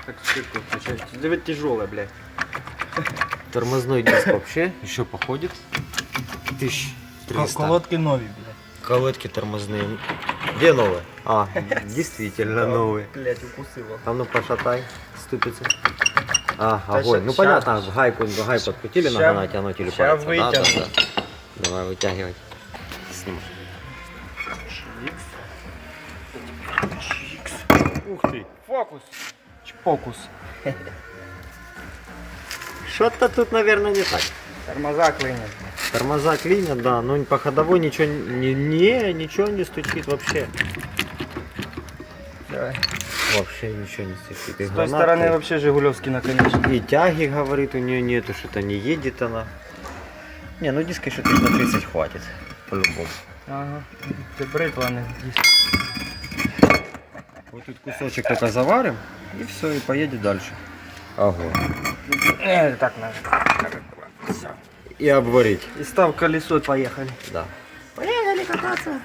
Так швидко включається. Диви тяжеле, блядь. Тормозной диск вообще еще походит. 1300. Колодки нові, блядь. Колодки тормозные. Где новые? А, действительно новые. Блядь, укусило. А ну пошатай, ступица. А, Да огонь. ща- Ну ща- понятно, гайку открутили, ща- надо натянуть или ща пальцем. Да, да, вытяну. да. Давай вытягивать. Снимай. Ух ты. Фокус. Чпокус. Что-то тут, наверное, не так. Тормоза клинят. Тормоза клинят, да, но по ходовой ничего ничего не стучит вообще. Давай. Вообще ничего не стучит. И С той гранаты, стороны вообще Жигулевский наконечник. и тяги, говорит, у нее нету, что-то не едет она. Не, ну диска еще тысяч на 30 хватит, по-любому. Ага. Ты бритваны. Вот тут кусочек только заварим, и все, и поедет дальше. Ого. Так надо. Все. И обварить. И став колесо, поехали. Да. Поехали кататься.